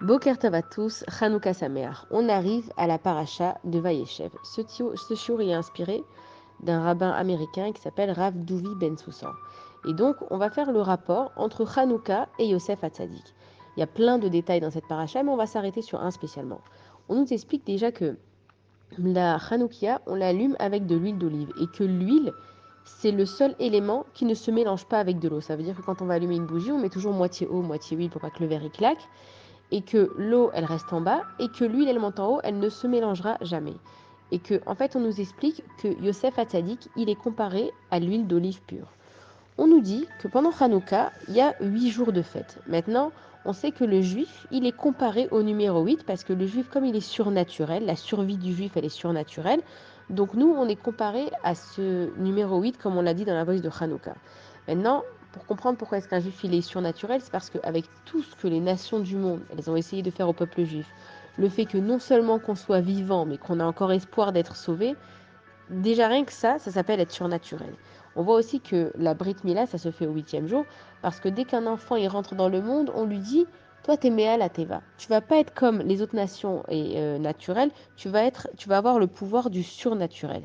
Boker Tov à tous, Chanukah Sameach. On arrive à la paracha de Vayeshev. Ce shiur est inspiré d'un rabbin américain qui s'appelle Rav Douvi Ben Soussan. Et donc, on va faire le rapport entre Chanukah et Yosef Hatzadik. Il y a plein de détails dans cette paracha, mais on va s'arrêter sur un spécialement. On nous explique déjà que la Chanoukia, on l'allume avec de l'huile d'olive et que l'huile, c'est le seul élément qui ne se mélange pas avec de l'eau. Ça veut dire que quand on va allumer une bougie, on met toujours moitié eau, moitié huile pour pas que le verre y claque, et que l'eau, elle reste en bas, et que l'huile, elle monte en haut, elle ne se mélangera jamais. Et que, en fait, on nous explique que Yosef Hatzadik, il est comparé à l'huile d'olive pure. On nous dit que pendant Hanouka, il y a 8 jours de fête. Maintenant, on sait que le juif, il est comparé au numéro 8 parce que le juif, comme il est surnaturel, la survie du juif, elle est surnaturelle. Donc nous, on est comparé à ce numéro 8 comme on l'a dit dans la voice de Hanouka. Maintenant, pour comprendre pourquoi est-ce qu'un juif, il est surnaturel, c'est parce qu'avec tout ce que les nations du monde, elles ont essayé de faire au peuple juif, le fait que non seulement qu'on soit vivant, mais qu'on a encore espoir d'être sauvé, déjà rien que ça s'appelle être surnaturel. On voit aussi que la Brit Mila, ça se fait au 8e jour, parce que dès qu'un enfant il rentre dans le monde, on lui dit toi t'es Méal à Teva. Tu vas pas être comme les autres nations et naturelles, tu vas avoir le pouvoir du surnaturel.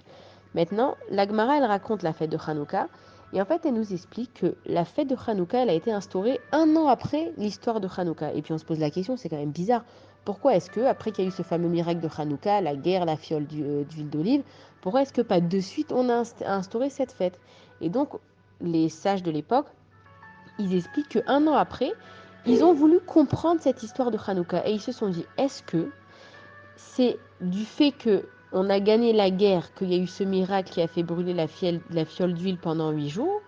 Maintenant, l'Agmara elle raconte la fête de Hanouka, et en fait elle nous explique que la fête de Hanouka elle a été instaurée un an après l'histoire de Hanouka. Et puis on se pose la question, c'est quand même bizarre. Pourquoi est-ce que, après qu'il y a eu ce fameux miracle de Hanouka, la guerre, la fiole d'huile d'olive, pourquoi est-ce que pas de suite on a instauré cette fête? Et donc, les sages de l'époque, ils expliquent qu'un an après, ils ont voulu comprendre cette histoire de Hanouka et ils se sont dit, est-ce que c'est du fait que on a gagné la guerre qu'il y a eu ce miracle qui a fait brûler la fiole d'huile pendant 8 jours?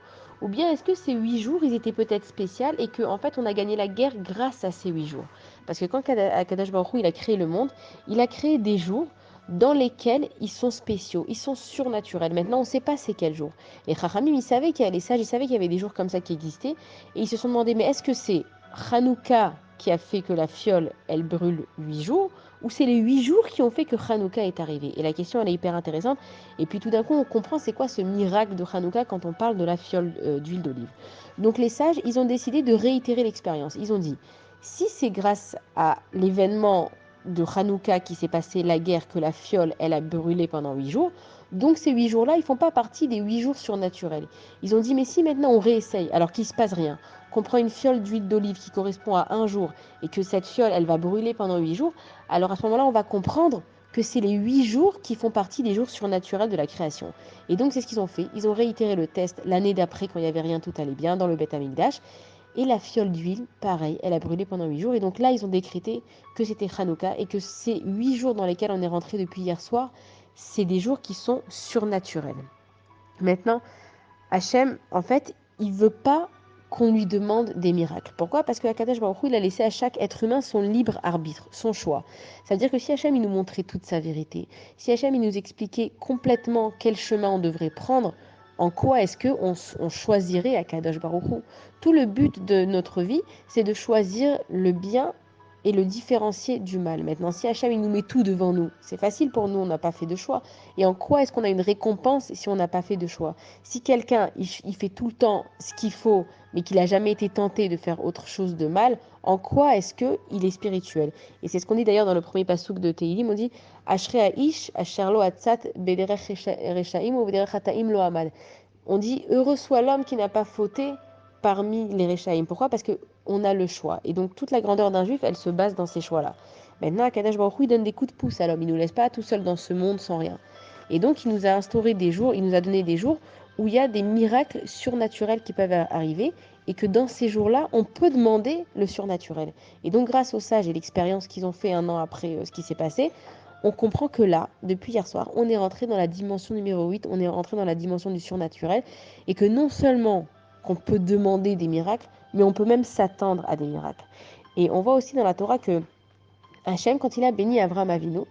Ou bien est-ce que ces 8 jours, ils étaient peut-être spéciaux et qu'en fait, on a gagné la guerre grâce à ces 8 jours? Parce que quand Kadosh Baruch Hu, il a créé le monde, il a créé des jours dans lesquels ils sont spéciaux, ils sont surnaturels. Maintenant, on ne sait pas c'est quel jour. Les Chachamim, ils savaient qu'il y avait les sages, ils savaient qu'il y avait des jours comme ça qui existaient, et ils se sont demandé, mais est-ce que c'est Hanouka qui a fait que la fiole, elle brûle 8 jours, ou c'est les 8 jours qui ont fait que Hanouka est arrivé? Et la question, elle est hyper intéressante. Et puis tout d'un coup, on comprend c'est quoi ce miracle de Hanouka quand on parle de la fiole d'huile d'olive. Donc les sages, ils ont décidé de réitérer l'expérience. Ils ont dit, si c'est grâce à l'événement de Hanouka qui s'est passé la guerre, que la fiole, elle a brûlé pendant 8 jours, donc ces 8 jours-là, ils font pas partie des 8 jours surnaturels. Ils ont dit, mais si maintenant on réessaye, alors qu'il se passe rien, qu'on prend une fiole d'huile d'olive qui correspond à un jour, et que cette fiole, elle va brûler pendant 8 jours, alors à ce moment-là, on va comprendre que c'est les 8 jours qui font partie des jours surnaturels de la création. Et donc c'est ce qu'ils ont fait. Ils ont réitéré le test l'année d'après quand il n'y avait rien, tout allait bien dans le Beth Amikdash. Et la fiole d'huile, pareil, elle a brûlé pendant 8 jours. Et donc là, ils ont décrété que c'était Hanouka et que ces 8 jours dans lesquels on est rentré depuis hier soir, c'est des jours qui sont surnaturels. Maintenant, Hachem, en fait, il veut pas qu'on lui demande des miracles. Pourquoi? Parce que Akadosh Baruch Hu, il a laissé à chaque être humain son libre arbitre, son choix. Ça veut dire que si Hachem, il nous montrait toute sa vérité, si Hachem, il nous expliquait complètement quel chemin on devrait prendre, en quoi est-ce qu'on choisirait Akadosh Baruch Hu? Tout le but de notre vie, c'est de choisir le bien et le différencier du mal. Maintenant, si Hachem, il nous met tout devant nous, c'est facile pour nous, on n'a pas fait de choix. Et en quoi est-ce qu'on a une récompense si on n'a pas fait de choix? Si quelqu'un, il fait tout le temps ce qu'il faut, mais qu'il n'a jamais été tenté de faire autre chose de mal, en quoi est-ce qu'il est spirituel? Et c'est ce qu'on dit d'ailleurs dans le premier passouk de Teilim, on dit Ashrei Aish, Asher lo atzat bederech rechaim ou bederech hataim lo amad. On dit heureux soit l'homme qui n'a pas fauté parmi les rechaim. Pourquoi? Parce qu'on a le choix. Et donc toute la grandeur d'un juif, elle se base dans ces choix-là. Maintenant, Akadosh Baruch Hu, il donne des coups de pouce à l'homme. Il ne nous laisse pas tout seul dans ce monde sans rien. Et donc, il nous a instauré des jours, il nous a donné des jours où il y a des miracles surnaturels qui peuvent arriver et que dans ces jours-là, on peut demander le surnaturel. Et donc, grâce aux sages et l'expérience qu'ils ont fait un an après ce qui s'est passé, on comprend que là, depuis hier soir, on est rentré dans la dimension numéro 8, on est rentré dans la dimension du surnaturel, et que non seulement qu'on peut demander des miracles, mais on peut même s'attendre à des miracles. Et on voit aussi dans la Torah que Hachem, quand il a béni Abraham Avinu,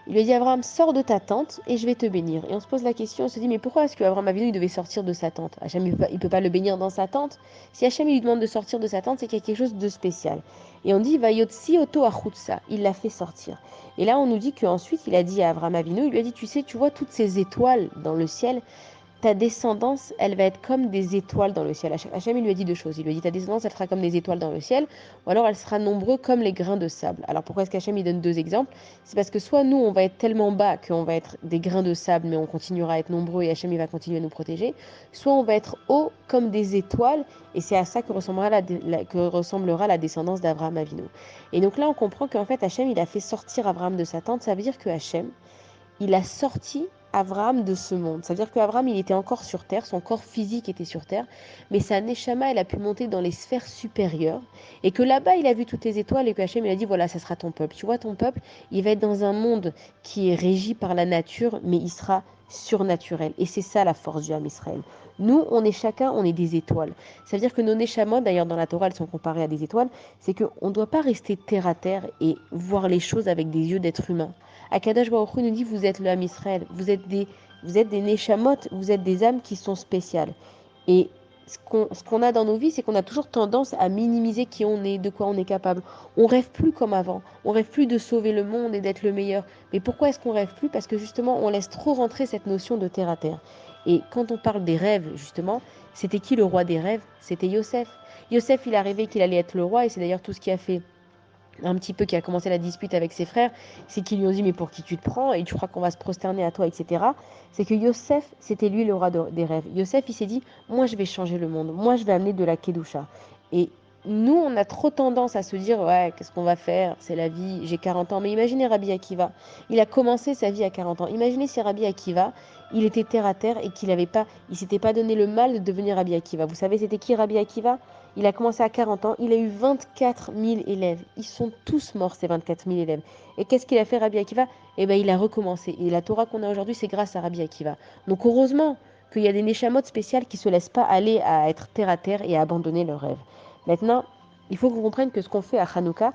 il lui a dit Abraham, sors de ta tente et je vais te bénir. Et on se pose la question, on se dit, mais pourquoi est-ce que Abraham Avinu il devait sortir de sa tente? Hachem, il peut pas le bénir dans sa tente. Si Hachem il lui demande de sortir de sa tente, c'est qu'il y a quelque chose de spécial. Et on dit, Vayotsi oto achutsa, il l'a fait sortir. Et là, on nous dit qu'ensuite, il a dit à Abraham Avinu, il lui a dit, tu sais, tu vois toutes ces étoiles dans le ciel, ta descendance, elle va être comme des étoiles dans le ciel. Hachem, il lui a dit deux choses. Il lui a dit, ta descendance, elle sera comme des étoiles dans le ciel, ou alors elle sera nombreux comme les grains de sable. Alors pourquoi est-ce qu'Hachem, il donne deux exemples? C'est parce que soit nous, on va être tellement bas qu'on va être des grains de sable, mais on continuera à être nombreux et Hachem, il va continuer à nous protéger, soit on va être haut comme des étoiles, et c'est à ça que ressemblera la descendance d'Abraham Avinu. Et donc là, on comprend qu'en fait, Hachem, il a fait sortir Abraham de sa tente. Ça veut dire que Hachem, il a sorti Abraham de ce monde. C'est-à-dire qu'Abraham, il était encore sur terre, son corps physique était sur terre, mais sa neshama, elle a pu monter dans les sphères supérieures, et que là-bas, il a vu toutes les étoiles, et que Hachem, il a dit, voilà, ça sera ton peuple. Tu vois, ton peuple, il va être dans un monde qui est régi par la nature, mais il sera surnaturel. Et c'est ça la force du Ham Israël. Nous, on est chacun, on est des étoiles. Ça veut dire que nos neshamot, d'ailleurs dans la Torah, elles sont comparées à des étoiles, c'est qu'on ne doit pas rester terre à terre et voir les choses avec des yeux d'être humain. Akadosh Baruch Hu nous dit, vous êtes le Ham Israël, vous êtes des neshamot, vous êtes des âmes qui sont spéciales. Et ce qu'on a dans nos vies, c'est qu'on a toujours tendance à minimiser qui on est, de quoi on est capable. On rêve plus comme avant. On rêve plus de sauver le monde et d'être le meilleur. Mais pourquoi est-ce qu'on rêve plus? Parce que justement, on laisse trop rentrer cette notion de terre à terre. Et quand on parle des rêves, justement, c'était qui le roi des rêves? C'était Yosef. Yosef, il a rêvé qu'il allait être le roi, et c'est d'ailleurs tout ce qui a fait un petit peu qui a commencé la dispute avec ses frères, c'est qu'ils lui ont dit mais pour qui tu te prends et tu crois qu'on va se prosterner à toi, etc. C'est que Yosef, c'était lui le roi des rêves. Yosef, il s'est dit, moi je vais changer le monde, moi je vais amener de la Kedusha. Et nous, on a trop tendance à se dire, ouais, qu'est-ce qu'on va faire? C'est la vie, j'ai 40 ans. Mais imaginez Rabbi Akiva, il a commencé sa vie à 40 ans. Imaginez si Rabbi Akiva, il était terre à terre et il s'était pas donné le mal de devenir Rabbi Akiva. Vous savez, c'était qui Rabbi Akiva? Il a commencé à 40 ans, il a eu 24 000 élèves. Ils sont tous morts, ces 24 000 élèves. Et qu'est-ce qu'il a fait, Rabbi Akiva? Eh bien, il a recommencé. Et la Torah qu'on a aujourd'hui, c'est grâce à Rabbi Akiva. Donc, heureusement qu'il y a des neshamot spéciales qui ne se laissent pas aller à être terre à terre et à abandonner leurs rêves. Maintenant, il faut qu'on comprenne que ce qu'on fait à Hanouka,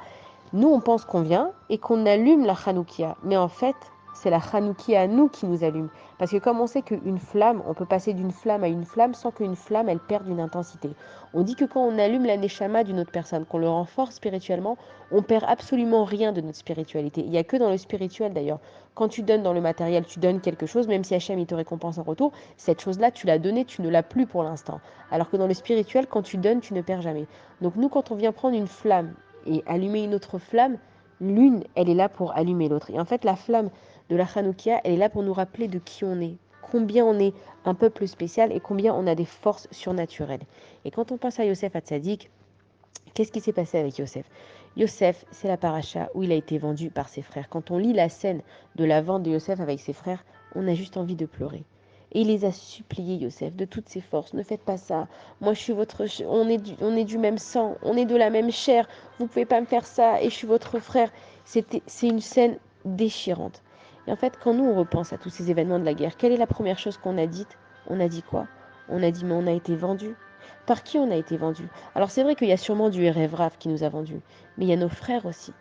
nous, on pense qu'on vient et qu'on allume la Hanoukia. Mais en fait, c'est la Hanoukia à nous qui nous allume. Parce que comme on sait qu'une flamme, on peut passer d'une flamme à une flamme sans qu'une flamme, elle perde une intensité. On dit que quand on allume la neshama d'une autre personne, qu'on le renforce spirituellement, on perd absolument rien de notre spiritualité. Il n'y a que dans le spirituel d'ailleurs. Quand tu donnes dans le matériel, tu donnes quelque chose, même si Hachem il te récompense en retour, cette chose-là, tu l'as donnée, tu ne l'as plus pour l'instant. Alors que dans le spirituel, quand tu donnes, tu ne perds jamais. Donc nous, quand on vient prendre une flamme et allumer une autre flamme, l'une, elle est là pour allumer l'autre. Et en fait, la flamme de la Hanoukia, elle est là pour nous rappeler de qui on est, combien on est un peuple spécial et combien on a des forces surnaturelles. Et quand on pense à Yosef Hatzadik, qu'est-ce qui s'est passé avec Yosef? Yosef, c'est la paracha où il a été vendu par ses frères. Quand on lit la scène de la vente de Yosef avec ses frères, on a juste envie de pleurer. Et il les a suppliés, Yosef, de toutes ses forces, ne faites pas ça. Moi, je suis on est du même sang, on est de la même chair. Vous pouvez pas me faire ça. Et je suis votre frère. C'est une scène déchirante. Et en fait, quand nous on repense à tous ces événements de la guerre, quelle est la première chose qu'on a dite? On a dit quoi? On a dit mais on a été vendus. Par qui on a été vendus? Alors c'est vrai qu'il y a sûrement du rêve Rav qui nous a vendus, mais il y a nos frères aussi.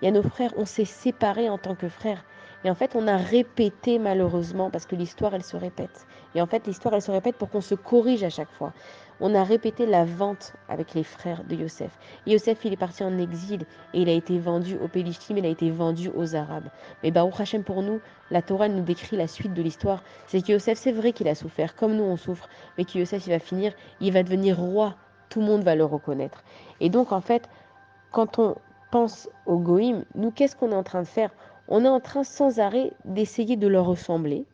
Il y a nos frères, on s'est séparés en tant que frères. Et en fait, on a répété malheureusement, parce que l'histoire, elle se répète. Et en fait, l'histoire, elle se répète pour qu'on se corrige à chaque fois. On a répété la vente avec les frères de Yosef. Et Yosef, il est parti en exil et il a été vendu aux Pélishtim, il a été vendu aux Arabes. Mais Baruch Hashem, pour nous, la Torah nous décrit la suite de l'histoire. C'est que Yosef, c'est vrai qu'il a souffert, comme nous on souffre, mais que Yosef, il va finir, il va devenir roi. Tout le monde va le reconnaître. Et donc, en fait, quand on pense aux Goïm, nous, qu'est-ce qu'on est en train de faire? On est en train sans arrêt d'essayer de leur ressembler.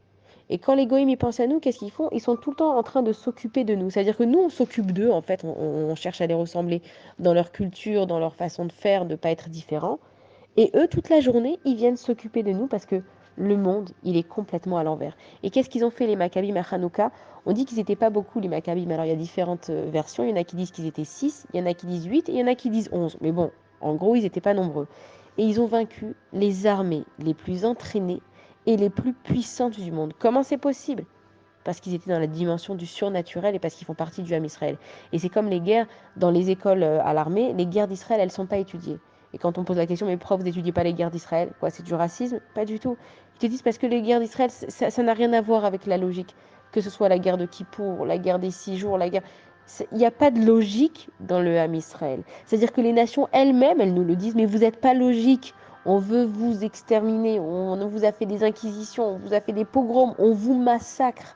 Et quand les Goïm ils pensent à nous, qu'est-ce qu'ils font? Ils sont tout le temps en train de s'occuper de nous. C'est-à-dire que nous, on s'occupe d'eux, en fait, on cherche à les ressembler dans leur culture, dans leur façon de faire, de ne pas être différents. Et eux, toute la journée, ils viennent s'occuper de nous parce que le monde, il est complètement à l'envers. Et qu'est-ce qu'ils ont fait les Maccabim à Hanouka? On dit qu'ils n'étaient pas beaucoup les Maccabim. Alors il y a différentes versions. Il y en a qui disent qu'ils étaient 6, il y en a qui disent 8 et il y en a qui disent 11. Mais bon, en gros, ils n'étaient pas nombreux. Et ils ont vaincu les armées les plus entraînées et les plus puissantes du monde. Comment c'est possible? Parce qu'ils étaient dans la dimension du surnaturel et parce qu'ils font partie du Ham Israël. Et c'est comme les guerres dans les écoles à l'armée, les guerres d'Israël, elles ne sont pas étudiées. Et quand on pose la question, mais pourquoi vous n'étudiez pas les guerres d'Israël? Quoi, c'est du racisme? Pas du tout. Ils te disent parce que les guerres d'Israël, ça n'a rien à voir avec la logique. Que ce soit la guerre de Kippour, la guerre des 6 jours, la guerre... Il n'y a pas de logique dans le Ham Israël. C'est-à-dire que les nations elles-mêmes, elles nous le disent, mais vous n'êtes pas logique. On veut vous exterminer, on vous a fait des inquisitions, on vous a fait des pogroms, on vous massacre.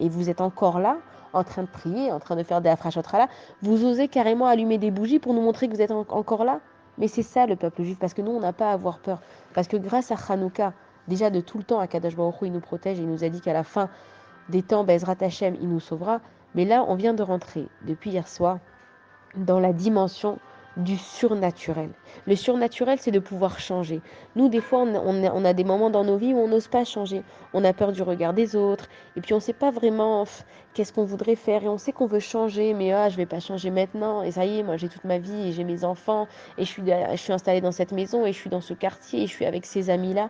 et vous êtes encore là, en train de prier, en train de faire des afrachot là, vous osez carrément allumer des bougies pour nous montrer que vous êtes encore là. Mais c'est ça le peuple juif, parce que nous, on n'a pas à avoir peur. Parce que grâce à Hanouka, déjà de tout le temps, Akadosh Baruch Hu, il nous protège et il nous a dit qu'à la fin des temps, Bezrat Hashem, il nous sauvera. Mais là, on vient de rentrer, depuis hier soir, dans la dimension du surnaturel. Le surnaturel, c'est de pouvoir changer. Nous, des fois, on a des moments dans nos vies où on n'ose pas changer. On a peur du regard des autres, et puis on ne sait pas vraiment qu'est-ce qu'on voudrait faire, et on sait qu'on veut changer, mais je ne vais pas changer maintenant, et ça y est, moi j'ai toute ma vie, et j'ai mes enfants, et je suis installée dans cette maison, et je suis dans ce quartier, et je suis avec ces amis-là.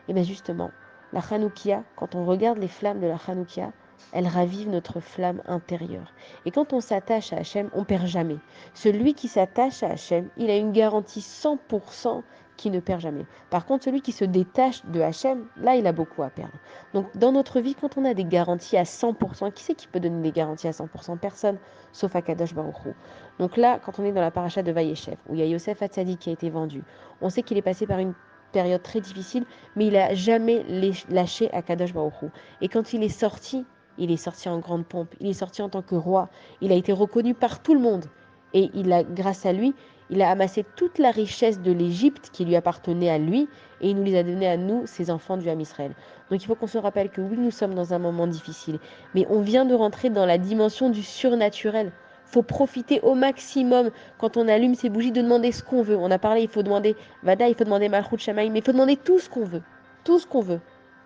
Et bien justement, la Hanoukia, quand on regarde les flammes de la Hanoukia, elles ravivent notre flamme intérieure. Et quand on s'attache à Hachem, on ne perd jamais. Celui qui s'attache à Hachem, il a une garantie 100% qui ne perd jamais. Par contre, celui qui se détache de Hachem, là, il a beaucoup à perdre. Donc, dans notre vie, quand on a des garanties à 100%, qui c'est qui peut donner des garanties à 100%? Personne, sauf Akadosh Baruch Hu. Donc là, quand on est dans la paracha de Vayeshev, où il y a Yosef Hatzadik qui a été vendu, on sait qu'il est passé par une période très difficile, mais il n'a jamais lâché Akadosh Baruch Hu. Et quand il est sorti en grande pompe, il est sorti en tant que roi, il a été reconnu par tout le monde. Et grâce à lui, il a amassé toute la richesse de l'Égypte qui lui appartenait à lui, et il nous les a donnés à nous, ses enfants du Ham Israël. Donc il faut qu'on se rappelle que oui, nous sommes dans un moment difficile, mais on vient de rentrer dans la dimension du surnaturel. Il faut profiter au maximum quand on allume ces bougies de demander ce qu'on veut. On a parlé, il faut demander Vada, il faut demander Malchut Shamaï, mais il faut demander tout ce qu'on veut. Tout ce qu'on veut.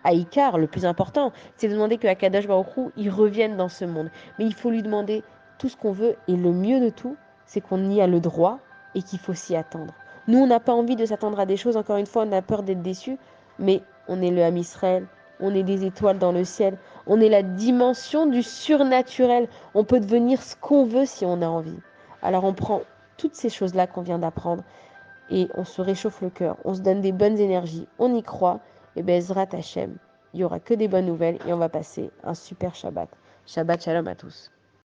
À Icar, le plus important, c'est de demander que Akadosh Baruch Hu, il revienne dans ce monde. Mais il faut lui demander tout ce qu'on veut, et le mieux de tout, c'est qu'on y a le droit et qu'il faut s'y attendre. Nous, on n'a pas envie de s'attendre à des choses, encore une fois, on a peur d'être déçus, mais on est le Ham Israël, on est des étoiles dans le ciel, on est la dimension du surnaturel. On peut devenir ce qu'on veut si on a envie. Alors on prend toutes ces choses-là qu'on vient d'apprendre et on se réchauffe le cœur, on se donne des bonnes énergies, on y croit, et Bezrat Hashem, il n'y aura que des bonnes nouvelles et on va passer un super Shabbat. Shabbat Shalom à tous.